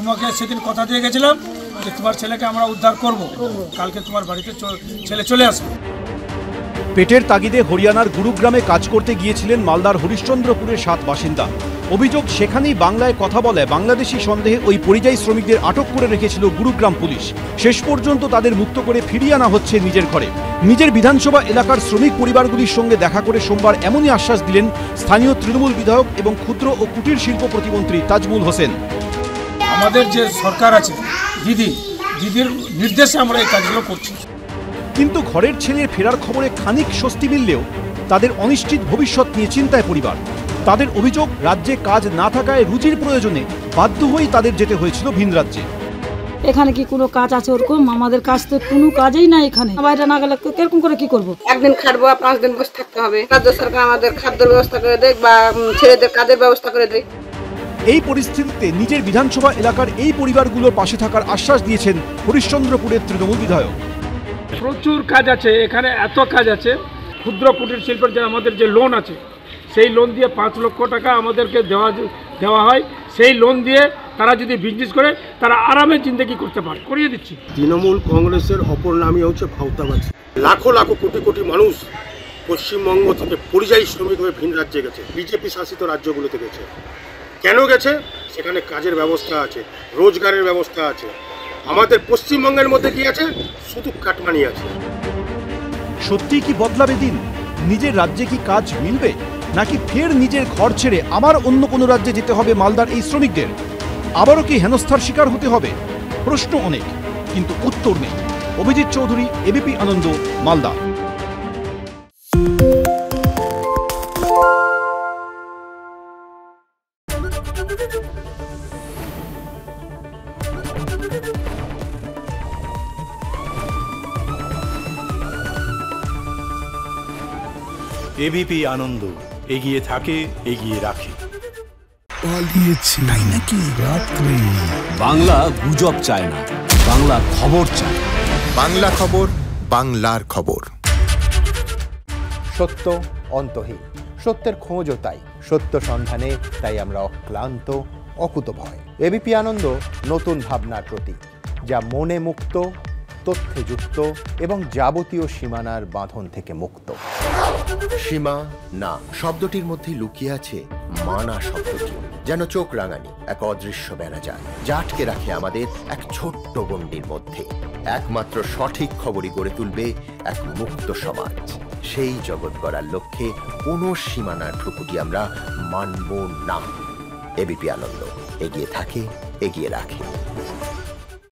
তোমাকে সেদিন কথা দিয়ে গেছিলাম যে তোমার ছেলেকে আমরা উদ্ধার করব, কালকে তোমার বাড়িতে ছেলে চলে আসবে। পেটের তাগিদে হরিয়ানার গুরুগ্রামে কাজ করতে গিয়েছিলেন মালদার হরিশ্চন্দ্রপুরের 7 বাসিন্দা। অভিযোগ, সেখানেই বাংলায় কথা বলে বাংলাদেশি সন্দেহে ওই পরিযায়ী শ্রমিকদের আটক করে রেখেছিল গুরুগ্রাম পুলিশ। শেষ পর্যন্ত তাদের মুক্ত করে ফিরিয়ে আনা হচ্ছে নিজের ঘরে। নিজের বিধানসভা এলাকার শ্রমিক পরিবারগুলির সঙ্গে দেখা করে সোমবার এমনই আশ্বাস দিলেন স্থানীয় তৃণমূল বিধায়ক এবং ক্ষুদ্র ও কুটির শিল্প প্রতিমন্ত্রী তাজমুল হোসেন। আমাদের যে সরকার আছে, দিদির নির্দেশে আমরা এই কাজগুলো করছি। কিন্তু ঘরের ছেলের ফেরার খবরে খানিক স্বস্তি মিললেও তাদের অনিশ্চিত ভবিষ্যৎ নিয়ে চিন্তায় পরিবার। তাদের অভিযোগ, রাজ্যে কাজ না থাকায় রুজির প্রয়োজনে বাধ্য হয়েই তাদের যেতে হয়েছিল ভিন রাজ্যে। এখানে কি কোনো কাজ আছে ওরকম? আমাদের কাজ তো কোনো কাজই না এখানে। বাইরে না গেলে কিরকম করে কি করব? একদিন খাটবো, 5 দিন বসে থাকতে হবে। রাজ্য সরকার আমাদের খাদ্যের ব্যবস্থা করে দেয় বা ছেলেদের কাজের ব্যবস্থা করে দেয়। এই পরিস্থিতিতে নিজের বিধানসভা এলাকার এই পরিবারগুলোর পাশে থাকার আশ্বাস দিয়েছেন হরিশ্চন্দ্রপুরের তৃণমূল বিধায়ক। প্রচুর কাজ আছে এখানে, এত কাজ আছে। ক্ষুদ্র কুটির শিল্পের যে আমাদের যে লোন আছে, সেই লোন দিয়ে 5 লক্ষ টাকা আমাদেরকে দেওয়া হয়। সেই লোন দিয়ে তারা যদি বিজনেস করে তারা আরামে জিন্দগি করতে পারে, করিয়ে দিচ্ছি। তৃণমূল কংগ্রেসের অপর নামই হচ্ছে ভাওতাবাজি। লাখো লাখো কোটি কোটি মানুষ পশ্চিমবঙ্গ থেকে পরিযায়ী শ্রমিক হয়ে ভিন রাজ্যে গেছে, বিজেপি শাসিত রাজ্যগুলোতে গেছে। কেন গেছে? সেখানে কাজের ব্যবস্থা আছে, রোজগারের ব্যবস্থা আছে। আমাদের পশ্চিমবঙ্গের মধ্যে কি আছে? শুধু কাটমানি আছে। সত্যি কি বদলাবে দিন? নিজের রাজ্যে কি কাজ মিলবে, নাকি ফের নিজের ঘর ছেড়ে আবার অন্য কোনো রাজ্যে যেতে হবে মালদার এই শ্রমিকদের? আবারও কি হেনস্থার শিকার হতে হবে? প্রশ্ন অনেক, কিন্তু উত্তর নেই। অভিজিৎ চৌধুরী, এবিপি আনন্দ, মালদা। এবিপি আনন্দ, এগিয়ে থাকে, এগিয়ে রাখে। পালিয়েছে তাই নাকি? রাত্রে বাংলা গুজব চায় না, বাংলা খবর চায়। বাংলা খবর, বাংলার খবর। সত্য অন্তহীন, সত্যের খোঁজও তাই, সত্য সন্ধানে তাই আমরা অক্লান্ত, অকুতভয়। এবিপি আনন্দ নতুন ভাবনার প্রতীক, যা মনে মুক্ত, তথ্যে যুক্ত এবং যাবতীয় সীমানার বাঁধন থেকে মুক্ত। সীমা না শব্দটির মধ্যে লুকিয়ে আছে মানা শব্দটি, যেন চোখ রাঙানি এক অদৃশ্য বেড়াজাল, যা আটকে রাখে আমাদের এক ছোট্ট গণ্ডির মধ্যে। একমাত্র সঠিক খবরই গড়ে তুলবে এক মুক্ত সমাজ। সেই জগৎ গড়ার লক্ষ্যে কোনো সীমানার ঠুকুটি আমরা মানব না। এবিপি আনন্দ, এগিয়ে থাকে, এগিয়ে রাখে।